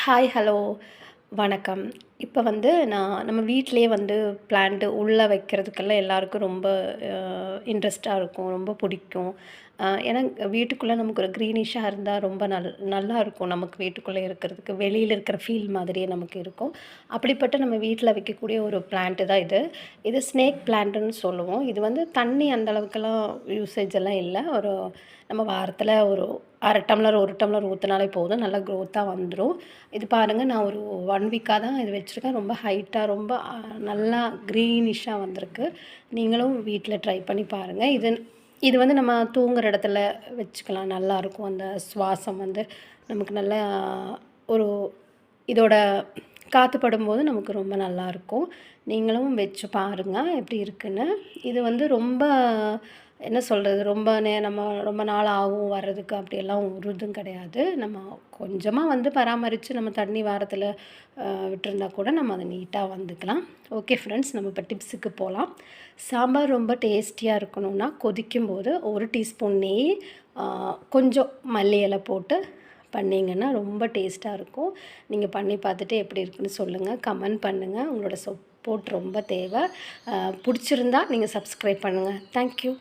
Hi, hello, வணக்கம். இப்போ வந்து நம்ம வீட்டிலேயே வந்து பிளான்ட் உள்ள வைக்கிறதுக்கெல்லாம் எல்லாருக்கும் ரொம்ப இன்ட்ரெஸ்ட்டா இருக்கும். ரொம்ப பிடிக்கும். ஏன்னா வீட்டுக்குள்ள நமக்கு ஒரு க்ரீனிஷா இருந்தா ரொம்ப நல்லா இருக்கும். நமக்கு வீட்டுக்குள்ளே இருக்கிறதுக்கு, வெளியில இருக்கிற ஃபீல் மாதிரியே நமக்கு இருக்கும். அப்படிப்பட்ட நம்ம வீட்ல வைக்கக்கூடிய ஒரு பிளான்ட் தான் இது. இது ஸ்னேக் பிளான்ட்டுன்னு சொல்லுவோம். இது வந்து தண்ணி அந்த அளவுக்கெல்லாம் யூசேஜ் எல்லாம் இல்ல. நம்ம வாரத்தில ஒரு 1/2 டம்ளர், 1 டம்ளர் ஊத்துனாலே போதும். நல்லா குரோத்தா வந்துரும். இது பாருங்க, நான் ஒரு 1 வீக்கா தான் இது வச்சுருக்கேன். ரொம்ப ஹைட்டா, ரொம்ப நல்லா க்ரீனிஷா வந்திருக்கு. நீங்களும் வீட்ல ட்ரை பண்ணி பாருங்க. இது இது வந்து நம்ம தூங்குற இடத்துல வச்சுக்கலாம். நல்லாயிருக்கும். அந்த சுவாசம் வந்து நமக்கு நல்லா ஒரு இதோட காத்து படும்போது நமக்கு ரொம்ப நல்லாயிருக்கும். நீங்களும் வச்சு பாருங்க எப்படி இருக்குன்னு. இது வந்து ரொம்ப என்ன சொல்றது, நம்ம ரொம்ப நாள் ஆகும் வர்றதுக்கு, அப்படியெல்லாம் ஒரு இதுவும் கிடையாது. நம்ம கொஞ்சமா வந்து பராமரித்து நம்ம தண்ணி வாரத்தில விட்டுருந்தா கூட நம்ம அத நீட்டா வந்துக்கலாம். ஓகே ஃப்ரெண்ட்ஸ், நம்ம இப்போ டிப்ஸுக்கு போகலாம். சாம்பார் ரொம்ப டேஸ்டியா இருக்கணும்னா, கொதிக்கும்போது 1 டீஸ்பூன் நெய், அ கொஞ்சம் மல்லி இலை போட்டு பண்ணிங்கன்னா ரொம்ப டேஸ்ட்டாக இருக்கும். நீங்க பண்ணி பார்த்துட்டு எப்படி இருக்குன்னு சொல்லுங்க. கமெண்ட் பண்ணுங்க. உங்களோட சப்போர்ட் ரொம்ப தேவை. புடிச்சிருந்தா நீங்க சப்ஸ்கிரைப் பண்ணுங்க. Thank you.